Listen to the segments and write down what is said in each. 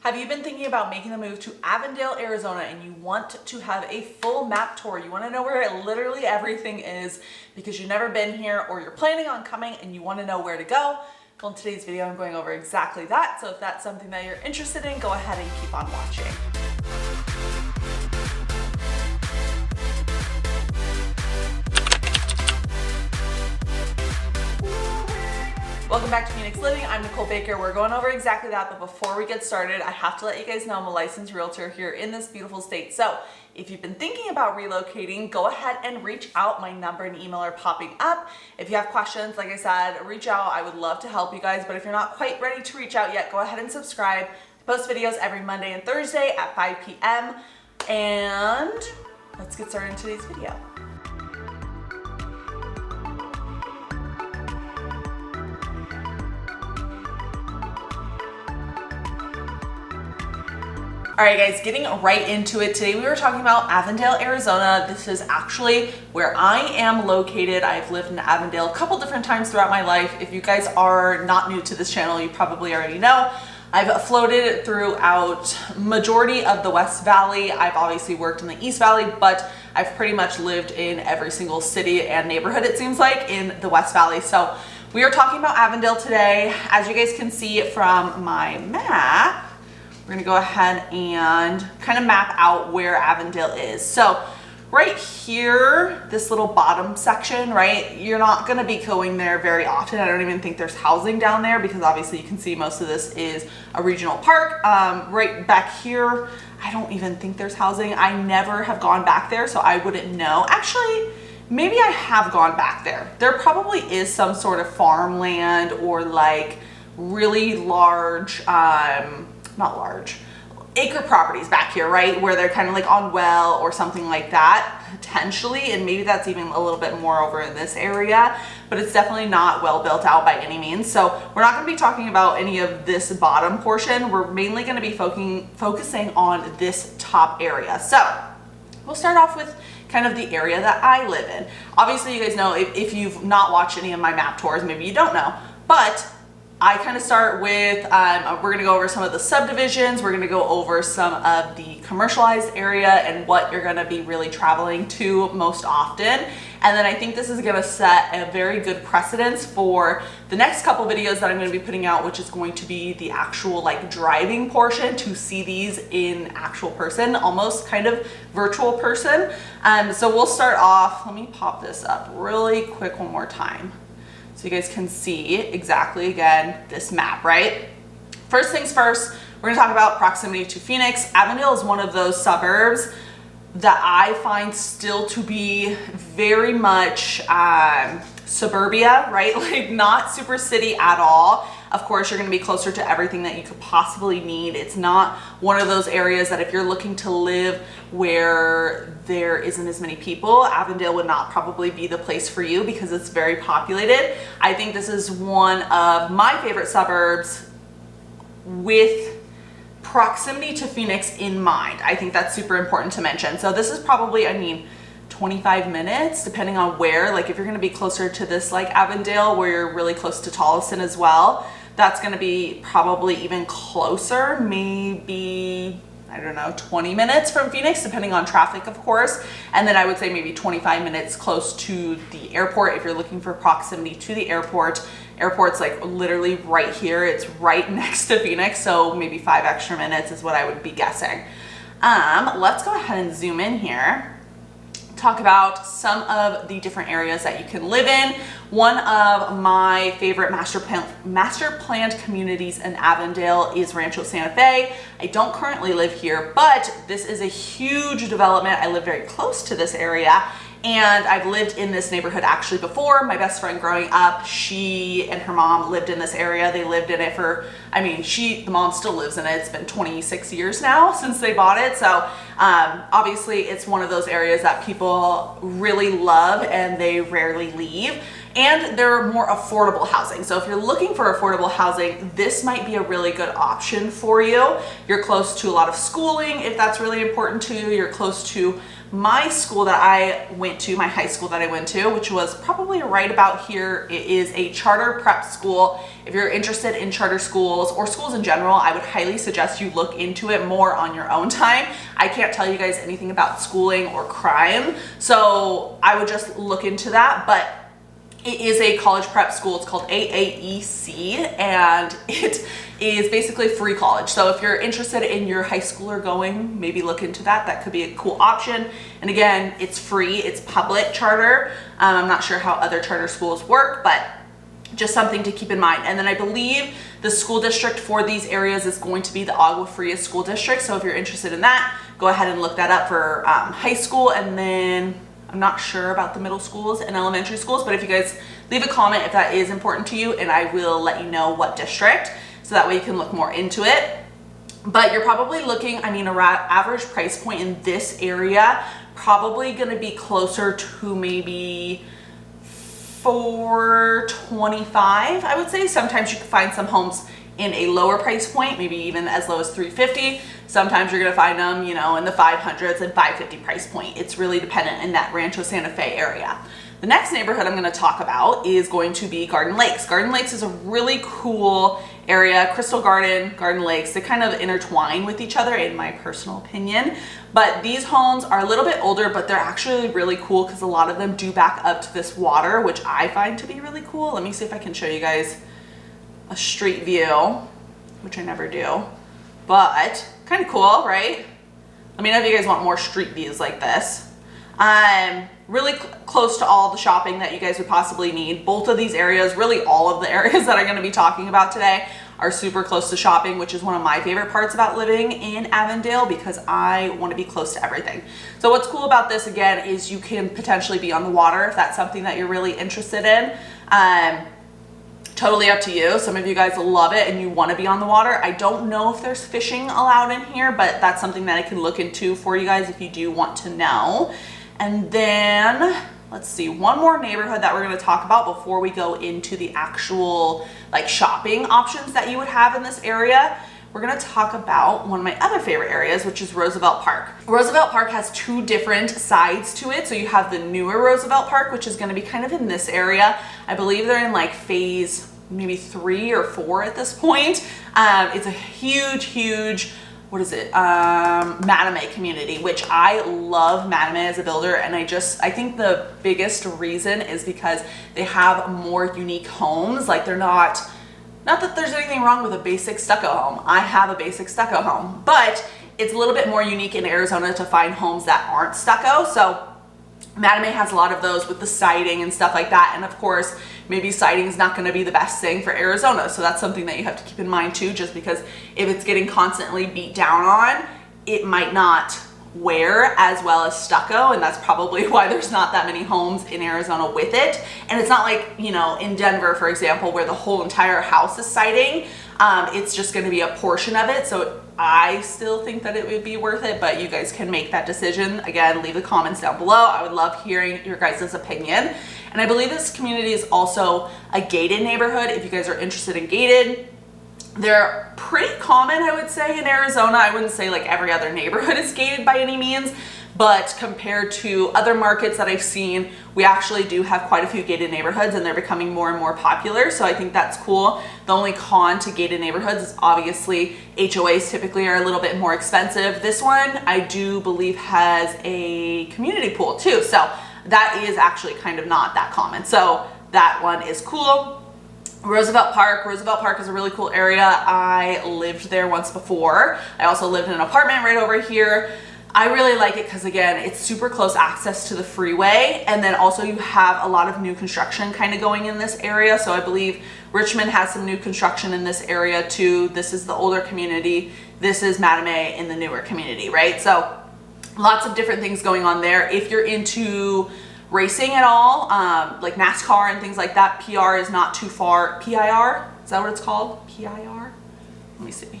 Have you been thinking about making the move to Avondale, Arizona, and you want to have a full map tour? You want to know where literally everything is because you've never been here or you're planning on coming and you want to know where to go? Well, in today's video, I'm going over exactly that. So if that's something that you're interested in, go ahead and keep on watching. Welcome back to Phoenix Living. I'm Nicole Baker. We're going over exactly that, but before we get started, I have to let you guys know I'm a licensed realtor here in this beautiful state. So if you've been thinking about relocating, go ahead and reach out. My number and email are popping up. If you have questions, like I said, reach out. I would love to help you guys, but if you're not quite ready to reach out yet, go ahead and subscribe. I post videos every Monday and Thursday at 5 p.m. And let's get started in today's video. All right, guys, getting right into it. Today we were talking about Avondale, Arizona. This is actually where I am located. I've lived in Avondale a couple different times throughout my life. If you guys are not new to this channel, you probably already know. I've floated throughout majority of the West Valley. I've obviously worked in the East Valley, but I've pretty much lived in every single city and neighborhood, it seems like, in the West Valley. So we are talking about Avondale today. As you guys can see from my map, we're gonna go ahead and kind of map out where Avondale is. So right here, this little bottom section, right? You're not gonna be going there very often. I don't even think there's housing down there because obviously you can see most of this is a regional park. Right back here, I don't even think there's housing. I never have gone back there, so I wouldn't know. Actually, maybe I have gone back there. There probably is some sort of farmland or like really large, not large, acre properties back here, right? Where they're kind of like on well or something like that, potentially. And maybe that's even a little bit more over in this area, but it's definitely not well built out by any means. So we're not gonna be talking about any of this bottom portion. We're mainly gonna be focusing on this top area. So we'll start off with kind of the area that I live in. Obviously, you guys know, if you've not watched any of my map tours, maybe you don't know, but I kind of start with, we're gonna go over some of the subdivisions, we're gonna go over some of the commercialized area and what you're gonna be really traveling to most often. And then I think this is gonna set a very good precedence for the next couple videos that I'm gonna be putting out, which is going to be the actual like driving portion to see these in actual person, almost kind of virtual person. So we'll start off, let me pop this up really quick one more time, so you guys can see exactly, again, this map, right? First things first, we're gonna talk about proximity to Phoenix. Avondale is one of those suburbs that I find still to be very much suburbia, right? Like not super city at all. Of course, you're gonna be closer to everything that you could possibly need. It's not one of those areas that if you're looking to live where there isn't as many people, Avondale would not probably be the place for you because it's very populated. I think this is one of my favorite suburbs with proximity to Phoenix in mind. I think that's super important to mention. So this is probably, I mean, 25 minutes, depending on where. Like if you're gonna be closer to this like Avondale where you're really close to Tolleson as well, that's gonna be probably even closer, maybe, I don't know, 20 minutes from Phoenix, depending on traffic, of course. And then I would say maybe 25 minutes close to the airport if you're looking for proximity to the airport. Airport's like literally right here. It's right next to Phoenix, so maybe 5 extra minutes is what I would be guessing. Let's go ahead and zoom in here. Talk about some of the different areas that you can live in. One of my favorite master planned communities in Avondale is Rancho Santa Fe. I don't currently live here, but this is a huge development. I live very close to this area, and I've lived in this neighborhood actually before. My best friend growing up, she and her mom lived in this area. They lived in it for, I mean, the mom still lives in it. It's been 26 years now since they bought it. So obviously it's one of those areas that people really love and they rarely leave. And they're more affordable housing. So if you're looking for affordable housing, this might be a really good option for you. You're close to a lot of schooling if that's really important to you. You're close to My school that I went to, my high school that I went to, which was probably right about here, it is a charter prep school. If you're interested in charter schools or schools in general, I would highly suggest you look into it more on your own time. I can't tell you guys anything about schooling or crime, so I would just look into that. But it is a college prep school. It's called AAEC, and it is basically free college. So if you're interested in your high schooler going, maybe look into that. That could be a cool option. And again, it's free. It's public charter. I'm not sure how other charter schools work, but just something to keep in mind. And then I believe the school district for these areas is going to be the Agua Fria School District. So if you're interested in that, go ahead and look that up for high school. And then I'm not sure about the middle schools and elementary schools, but if you guys leave a comment if that is important to you, and I will let you know what district, so that way you can look more into it. But you're probably looking, I mean, average price point in this area, probably gonna be closer to maybe $425, I would say. Sometimes you can find some homes in a lower price point, maybe even as low as $350. Sometimes you're gonna find them, you know, in the 500s and $550 price point. It's really dependent in that Rancho Santa Fe area. The next neighborhood I'm gonna talk about is going to be Garden Lakes. Garden Lakes is a really cool area. Crystal Garden, Garden Lakes, they kind of intertwine with each other in my personal opinion. But these homes are a little bit older, but they're actually really cool because a lot of them do back up to this water, which I find to be really cool. Let me see if I can show you guys a street view, which I never do, but kind of cool, right? Let me know if you guys want more street views like this. Really close to all the shopping that you guys would possibly need. Both of these areas, really all of the areas that I'm going to be talking about today, are super close to shopping, which is one of my favorite parts about living in Avondale because I want to be close to everything. So what's cool about this, again, is you can potentially be on the water if that's something that you're really interested in. Totally up to you. Some of you guys love it and you want to be on the water. I don't know if there's fishing allowed in here, but that's something that I can look into for you guys if you do want to know. And then let's see, one more neighborhood that we're going to talk about before we go into the actual like shopping options that you would have in this area. We're going to talk about one of my other favorite areas, which is Roosevelt Park. Roosevelt Park has two different sides to it. So you have the newer Roosevelt Park, which is going to be kind of in this area. I believe they're in like phase maybe 3 or 4 at this point. It's a huge, what is it? Mattame community, which I love Mattame as a builder. And I think the biggest reason is because they have more unique homes. Like they're not that there's anything wrong with a basic stucco home. I have a basic stucco home, but it's a little bit more unique in Arizona to find homes that aren't stucco. So Mattame has a lot of those with the siding and stuff like that. And of course, maybe siding is not going to be the best thing for Arizona. So that's something that you have to keep in mind too, just because if it's getting constantly beat down on, it might not wear as well as stucco, and that's probably why there's not that many homes in Arizona with it. And it's not like, you know, in Denver, for example, where the whole entire house is siding. It's just going to be a portion of it. So I still think that it would be worth it, but you guys can make that decision. Again, leave the comments down below. I would love hearing your guys' opinion. And I believe this community is also a gated neighborhood. If you guys are interested in gated, they're pretty common, I would say, in Arizona. I wouldn't say like every other neighborhood is gated by any means, but compared to other markets that I've seen, we actually do have quite a few gated neighborhoods and they're becoming more and more popular. So I think that's cool. The only con to gated neighborhoods is obviously HOAs typically are a little bit more expensive. This one I do believe has a community pool too. So that is actually kind of not that common. So that one is cool. Roosevelt Park is a really cool area. I lived there once before. I also lived in an apartment right over here. I really like it because, again, it's super close access to the freeway, and then also you have a lot of new construction kind of going in this area. So I believe Richmond has some new construction in this area too. This is the older community. This is Mattame in the newer community, right? So lots of different things going on there. If you're into racing at all, like NASCAR and things like that, PR is not too far. PIR, is that what it's called? PIR? Let me see.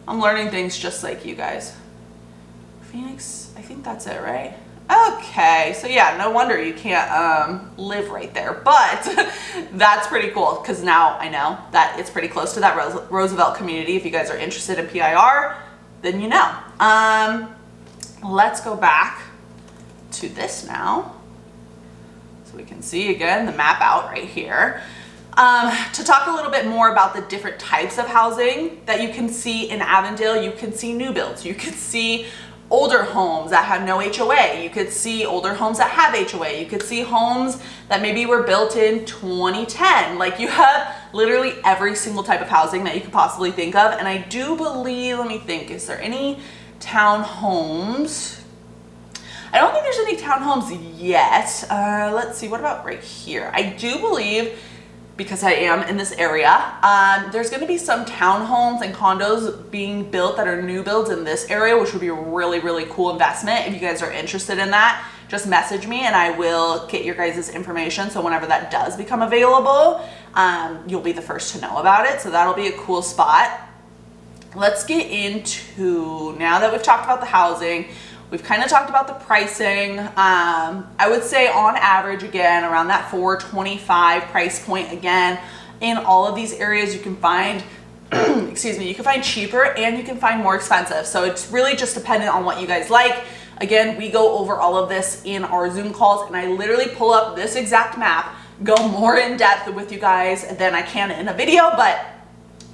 I'm learning things just like you guys. Phoenix, I think that's it, right? Okay, so yeah, no wonder you can't live right there, but that's pretty cool because now I know that it's pretty close to that Roosevelt community. If you guys are interested in PIR, then you know. Let's go back to this now. So we can see again the map out right here. To talk a little bit more about the different types of housing that you can see in Avondale, you can see new builds, you could see older homes that have no HOA, you could see older homes that have HOA, you could see homes that maybe were built in 2010. Like, you have literally every single type of housing that you could possibly think of. And I do believe, let me think, is there any townhomes? I don't think there's any townhomes yet. Let's see, what about right here? I do believe, because I am in this area, there's gonna be some townhomes and condos being built that are new builds in this area, which would be a really, really cool investment. If you guys are interested in that, just message me and I will get your guys' information. So whenever that does become available, you'll be the first to know about it. So that'll be a cool spot. Let's get into, now that we've talked about the housing, we've kind of talked about the pricing. I would say on average, again, around that $425 price point. Again, in all of these areas you can find, excuse me, you can find cheaper and you can find more expensive. So it's really just dependent on what you guys like. Again, we go over all of this in our Zoom calls, and I literally pull up this exact map, go more in depth with you guys than I can in a video, but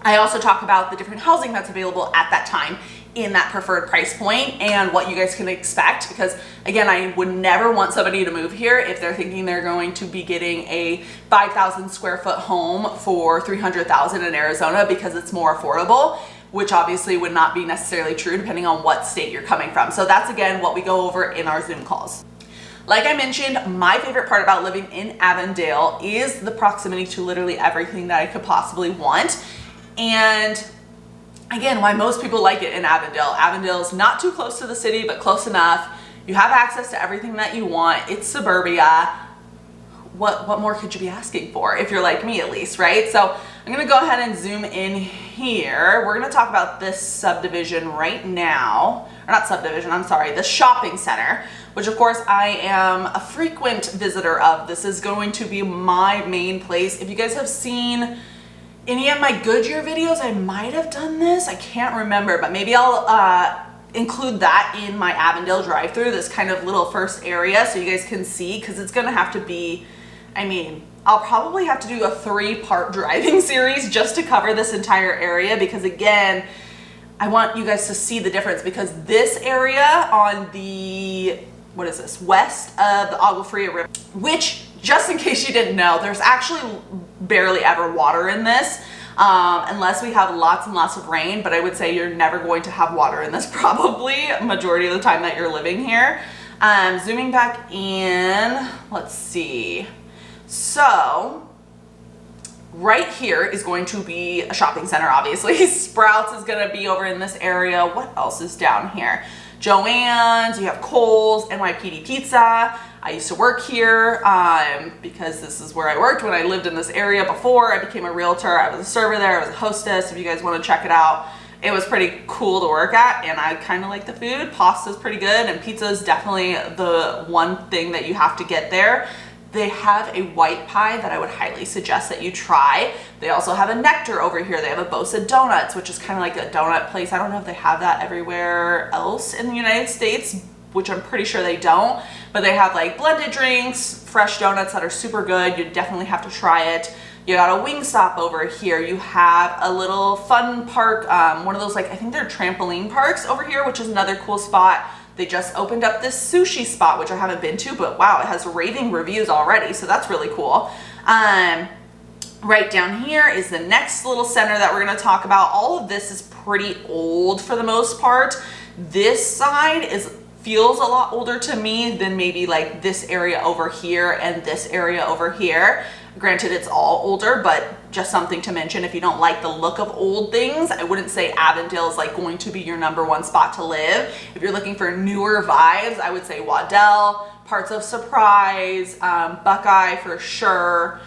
I also talk about the different housing that's available at that time in that preferred price point and what you guys can expect. Because again, I would never want somebody to move here if they're thinking they're going to be getting a 5,000 square foot home for $300,000 in Arizona because it's more affordable, which obviously would not be necessarily true depending on what state you're coming from. So that's again what we go over in our Zoom calls. Like I mentioned, my favorite part about living in Avondale is the proximity to literally everything that I could possibly want. And again, why most people like it in Avondale. Avondale is not too close to the city, but close enough. You have access to everything that you want. It's suburbia. What more could you be asking for if you're like me, at least, right? So I'm gonna go ahead and zoom in here. We're gonna talk about this subdivision right now, or not subdivision, I'm sorry, the shopping center, which of course I am a frequent visitor of. This is going to be my main place. If you guys have seen any of my Goodyear videos, I might have done this, I can't remember, but maybe I'll include that in my Avondale drive-through, this kind of little first area, so you guys can see, because it's gonna have to be, I mean, I'll probably have to do a 3-part driving series just to cover this entire area, because again, I want you guys to see the difference, because this area on the, what is this, west of the Agua Fria River, which, just in case you didn't know, there's actually barely ever water in this, unless we have lots and lots of rain, but I would say you're never going to have water in this probably majority of the time that you're living here. Zooming back in, let's see. So right here is going to be a shopping center, obviously. Sprouts is gonna be over in this area. What else is down here? Joann's, you have Kohl's, NYPD Pizza. I used to work here because this is where I worked when I lived in this area before I became a realtor. I was a server there, I was a hostess. If you guys want to check it out, it was pretty cool to work at, and I kind of like the food. Pasta's pretty good, and pizza is definitely the one thing that you have to get there. They have a white pie that I would highly suggest that you try. They also have a Nectar over here. They have a Bosa Donuts, which is kind of like a donut place. I don't know if they have that everywhere else in the United States, which I'm pretty sure they don't, but they have like blended drinks, fresh donuts that are super good. You definitely have to try it. You got a Wingstop over here. You have a little fun park, one of those, like, I think they're trampoline parks over here, which is another cool spot. They just opened up this sushi spot, which I haven't been to, but wow, it has raving reviews already, so that's really cool. Right down here is the next little center that we're gonna talk about. All of this is pretty old for the most part. This side feels a lot older to me than maybe like this area over here and this area over here. Granted, it's all older, but just something to mention. If you don't like the look of old things, I wouldn't say Avondale is like going to be your #1 spot to live. If you're looking for newer vibes, I would say Waddell, parts of Surprise, Buckeye for sure.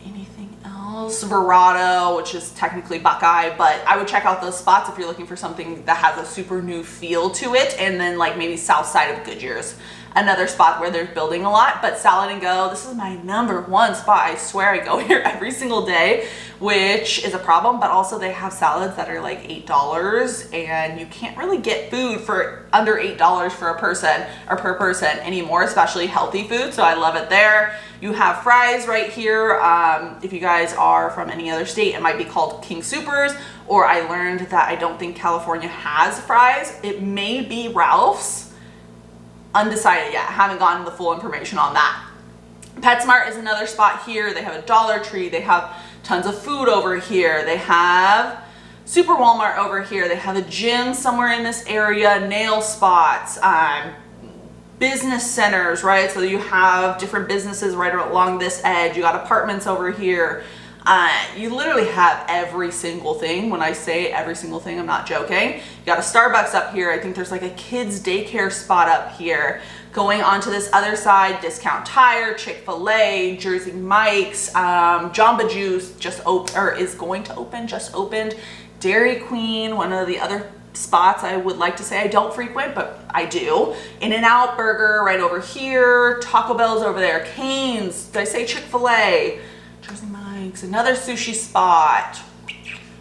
Anything else? Verado, which is technically Buckeye, but I would check out those spots if you're looking for something that has a super new feel to it. And then like maybe south side of Goodyear's another spot where they're building a lot. But Salad and Go, this is my #1 spot. I swear I go here every single day, which is a problem, but also they have salads that are like $8 and you can't really get food for under $8 for a person or per person anymore, especially healthy food. So I love it there. You have fries right here. If you guys are from any other state, it might be called King Supers, or I learned that I don't think California has fries. It may be Ralph's. Undecided yet. Haven't gotten the full information on that. PetSmart is another spot here. They have a Dollar Tree. They have tons of food over here. They have Super Walmart over here. They have a gym somewhere in this area, nail spots, business centers, right? So you have different businesses right along this edge. You got apartments over here. You literally have every single thing. When I say every single thing, I'm not joking. You got a Starbucks up here. I think there's like a kids daycare spot up here. Going on to this other side, Discount Tire, Chick-fil-A, Jersey Mike's, Jamba Juice just is going to open, just opened. Dairy Queen, one of the other spots I would like to say I don't frequent, but I do. In-N-Out Burger right over here. Taco Bell's over there. Cane's, did I say Chick-fil-A? Jersey Mike's, another sushi spot.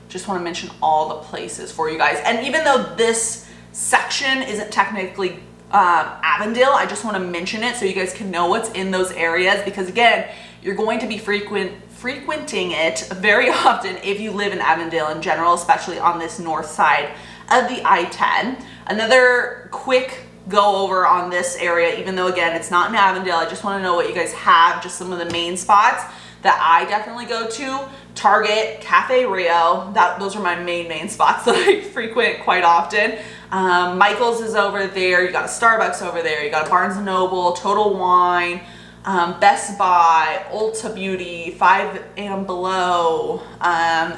Just want to mention all the places for you guys. And even though this section isn't technically Avondale, I just want to mention it so you guys can know what's in those areas, because again, you're going to be frequenting it very often if you live in Avondale in general, especially on this north side of the I-10. Another quick go over on this area, even though again it's not in Avondale, I just want to know what you guys have, just some of the main spots that I definitely go to. Target, Cafe Rio, those are my main spots that I frequent quite often. Michael's is over there. You got a Starbucks over there. You got a Barnes & Noble, Total Wine, Best Buy, Ulta Beauty, 5 and Below,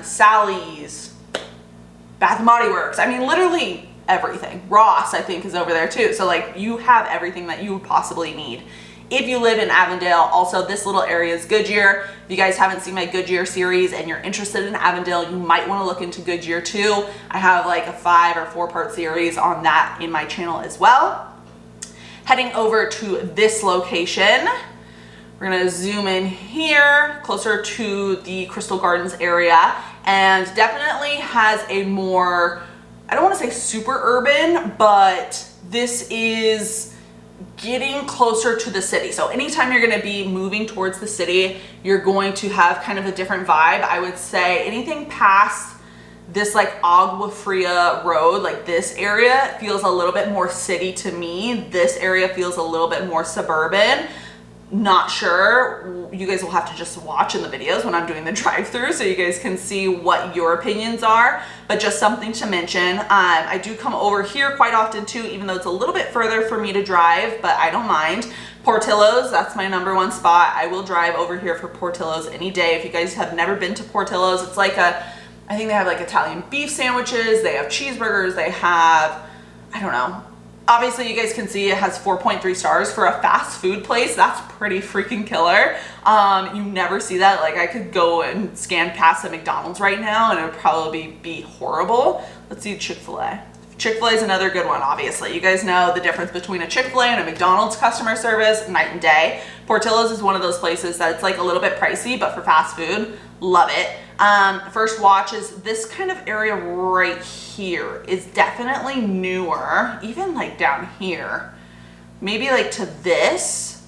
Sally's, Bath & Body Works. I mean, literally everything. Ross, I think, is over there too. So like you have everything that you would possibly need if you live in Avondale. Also, this little area is Goodyear. If you guys haven't seen my Goodyear series and you're interested in Avondale, you might want to look into Goodyear too. I have like a 5 or 4-part series on that in my channel as well. Heading over to this location, we're gonna zoom in here, closer to the Crystal Gardens area, and definitely has a more, I don't want to say super urban, but this is getting closer to the city. So anytime you're going to be moving towards the city, you're going to have kind of a different vibe. I would say anything past this like Agua Fria road, like this area feels a little bit more city to me. This area feels a little bit more suburban. Not sure. You guys will have to just watch in the videos when I'm doing the drive-through so you guys can see what your opinions are, but just something to mention. I do come over here quite often too, even though it's a little bit further for me to drive, but I don't mind. Portillo's, that's my #1 spot. I will drive over here for Portillo's any day. If you guys have never been to Portillo's, it's like I think they have like Italian beef sandwiches, they have cheeseburgers, they have, I don't know. Obviously, you guys can see it has 4.3 stars for a fast food place. That's pretty freaking killer. You never see that. Like I could go and scan past a McDonald's right now and it would probably be horrible. Let's see Chick-fil-A. Chick-fil-A is another good one, obviously. You guys know the difference between a Chick-fil-A and a McDonald's customer service, night and day. Portillo's is one of those places that it's like a little bit pricey, but for fast food, love it. First watch is this kind of area right here is definitely newer, even like down here, maybe like to this.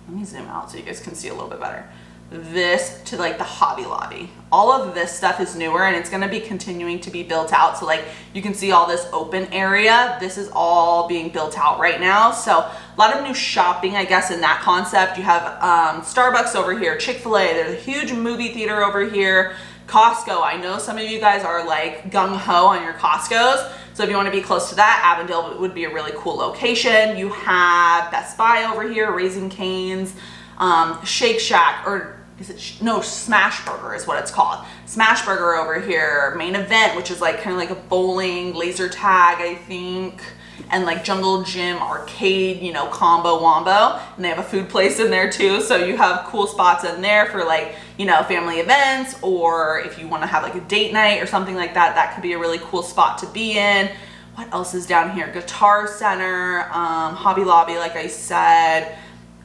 Let me zoom out so you guys can see a little bit better. This to like the Hobby Lobby. All of this stuff is newer and it's going to be continuing to be built out. So like you can see all this open area. This is all being built out right now. So a lot of new shopping, I guess, in that concept. You have Starbucks over here, Chick-fil-A. There's a huge movie theater over here. Costco. I know some of you guys are like gung-ho on your Costco's. So if you want to be close to that, Avondale would be a really cool location. You have Best Buy over here, Raising Cane's, Shake Shack, or is it, no, Smash Burger is what it's called. Smash Burger over here, Main Event, which is like kind of like a bowling, laser tag, I think, and like Jungle Gym, arcade, you know, combo wombo. And they have a food place in there too. So you have cool spots in there for like, you know, family events, or if you want to have like a date night or something like that, that could be a really cool spot to be in. What else is down here? Guitar Center, Hobby Lobby, like I said.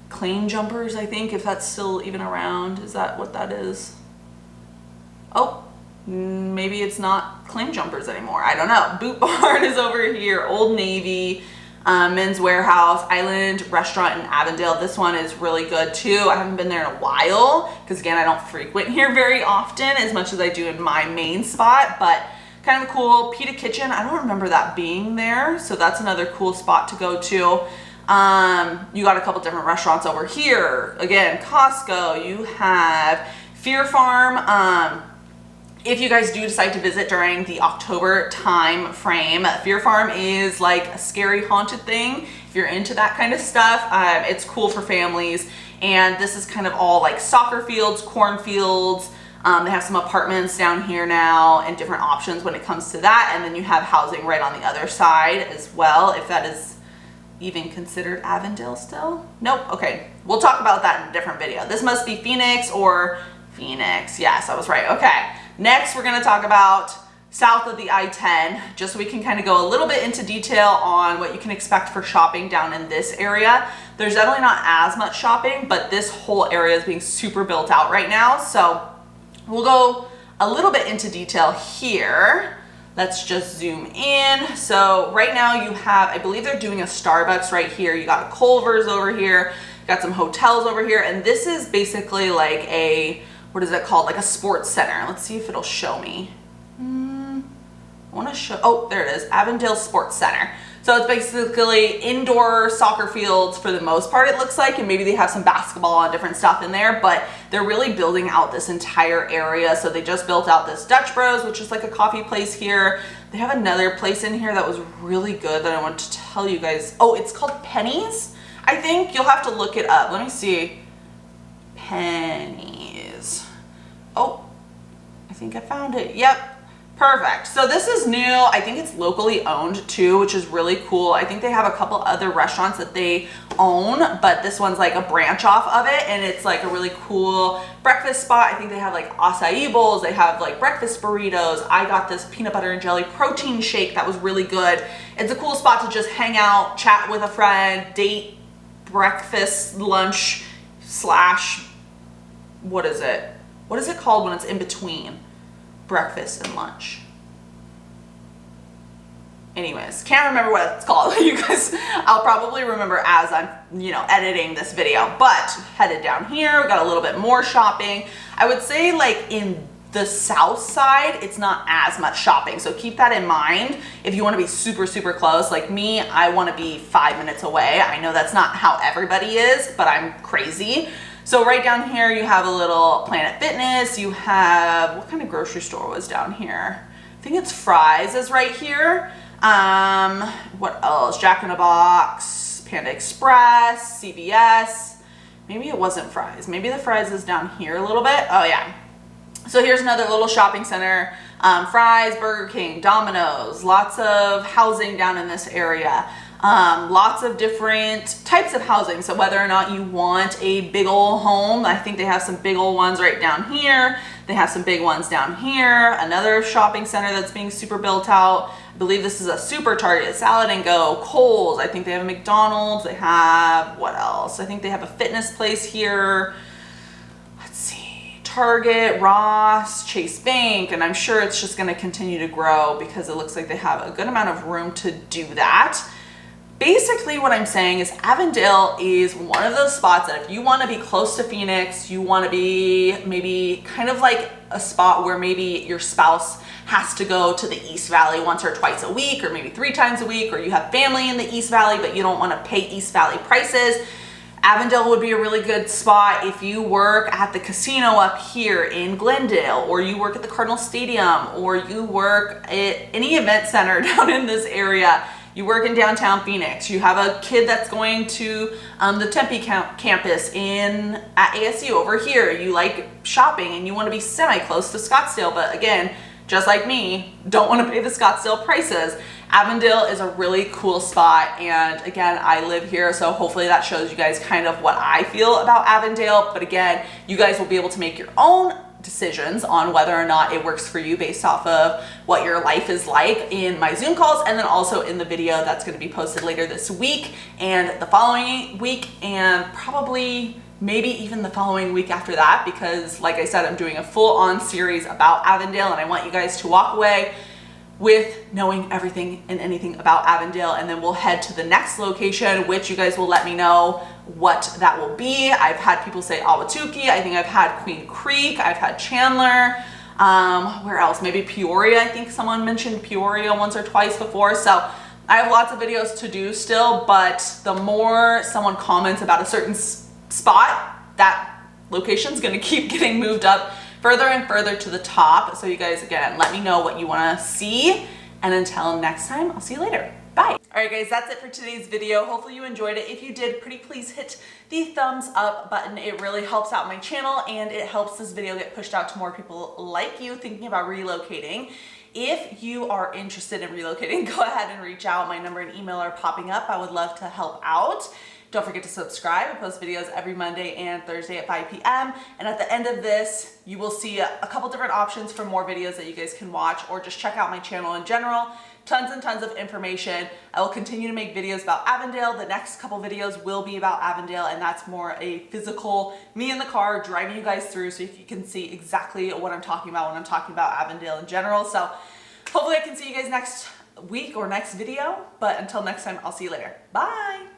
Claim Jumpers, I think, if that's still even around. Is that what that is? Oh, maybe it's not Claim Jumpers anymore. I don't know. Boot Barn is over here. Old Navy, Men's Warehouse, Island Restaurant in Avondale. This one is really good too. I haven't been there in a while because, again, I don't frequent here very often as much as I do in my main spot, but kind of cool. Pita Kitchen, I don't remember that being there, so that's another cool spot to go to. You got a couple different restaurants over here. Again, Costco. You have Fear Farm. If you guys do decide to visit during the October time frame, Fear Farm is like a scary haunted thing. If you're into that kind of stuff, it's cool for families. And this is kind of all like soccer fields, cornfields. They have some apartments down here now and different options when it comes to that. And then you have housing right on the other side as well, if that is even considered Avondale still. Nope. Okay. We'll talk about that in a different video. This must be Phoenix or Phoenix. Yes, I was right. Okay. Next, we're going to talk about south of the I-10, just so we can kind of go a little bit into detail on what you can expect for shopping down in this area. There's definitely not as much shopping, but this whole area is being super built out right now. So we'll go a little bit into detail here. Let's just zoom in. So right now you have, I believe they're doing a Starbucks right here. You got a Culver's over here, you got some hotels over here, and this is basically like a, what is it called? Like a sports center. Let's see if it'll show me. I want to show, oh, there it is, Avondale Sports Center. So it's basically indoor soccer fields for the most part, it looks like, and maybe they have some basketball and different stuff in there, but they're really building out this entire area. So they just built out this Dutch Bros, which is like a coffee place here. They have another place in here that was really good that I want to tell you guys. Oh, it's called Penny's, I think. You'll have to look it up. Let me see. Penny's. Oh, I think I found it. Yep. Perfect. So this is new. I think it's locally owned too, which is really cool. I think they have a couple other restaurants that they own, but this one's like a branch off of it, and it's like a really cool breakfast spot. I think they have like acai bowls. They have like breakfast burritos. I got this peanut butter and jelly protein shake that was really good. It's a cool spot to just hang out, chat with a friend, date, breakfast, lunch slash, what is it? What is it called when it's in between breakfast and lunch? Anyways, can't remember what it's called. You guys, I'll probably remember as I'm, editing this video. But headed down here, we got a little bit more shopping. I would say like in the south side, it's not as much shopping. So keep that in mind. If you want to be super, super close, like me, I want to be 5 minutes away. I know that's not how everybody is, but I'm crazy. So right down here, you have a little Planet Fitness. You have, what kind of grocery store was down here? I think it's Fry's is right here. What else? Jack in the Box, Panda Express, CVS. Maybe it wasn't Fry's. Maybe the Fry's is down here a little bit. Oh yeah. So here's another little shopping center. Fry's, Burger King, Domino's, lots of housing down in this area. Lots of different types of housing. So whether or not you want a big old home, I think they have some big old ones right down here. They have some big ones down here. Another shopping center that's being super built out. I believe this is a Super Target, Salad and Go, Kohl's. I think they have a McDonald's. They have, what else? I think they have a fitness place here. Let's see, Target, Ross, Chase Bank, and I'm sure it's just gonna continue to grow because it looks like they have a good amount of room to do that. Basically what I'm saying is Avondale is one of those spots that if you want to be close to Phoenix, you want to be maybe kind of like a spot where maybe your spouse has to go to the East Valley once or twice a week, or maybe 3 times a week, or you have family in the East Valley, but you don't want to pay East Valley prices. Avondale would be a really good spot if you work at the casino up here in Glendale, or you work at the Cardinal Stadium, or you work at any event center down in this area. You work in downtown Phoenix. You have a kid that's going to the Tempe campus at ASU over here. You like shopping and you want to be semi-close to Scottsdale, but again, just like me, don't want to pay the Scottsdale prices. Avondale is a really cool spot, and again, I live here, so hopefully that shows you guys kind of what I feel about Avondale. But again, you guys will be able to make your own decisions on whether or not it works for you based off of what your life is like in my Zoom calls, and then also in the video that's going to be posted later this week and the following week, and probably maybe even the following week after that, because like I said, I'm doing a full-on series about Avondale and I want you guys to walk away with knowing everything and anything about Avondale. And then we'll head to the next location, which you guys will let me know what that will be. I've had people say Ahwatukee. I think I've had Queen Creek. I've had Chandler. Where else? Maybe Peoria. I think someone mentioned Peoria once or twice before. So I have lots of videos to do still, but the more someone comments about a certain spot, that location's gonna keep getting moved up further and further to the top. So you guys, again, let me know what you wanna see. And until next time, I'll see you later. Bye. All right, guys, that's it for today's video. Hopefully you enjoyed it. If you did, pretty please hit the thumbs up button. It really helps out my channel and it helps this video get pushed out to more people like you thinking about relocating. If you are interested in relocating, go ahead and reach out. My number and email are popping up. I would love to help out. Don't forget to subscribe. I post videos every Monday and Thursday at 5 p.m. And at the end of this, you will see a couple different options for more videos that you guys can watch, or just check out my channel in general. Tons and tons of information. I will continue to make videos about Avondale. The next couple videos will be about Avondale, and that's more a physical, me in the car driving you guys through so you can see exactly what I'm talking about when I'm talking about Avondale in general. So hopefully I can see you guys next week or next video, but until next time, I'll see you later. Bye.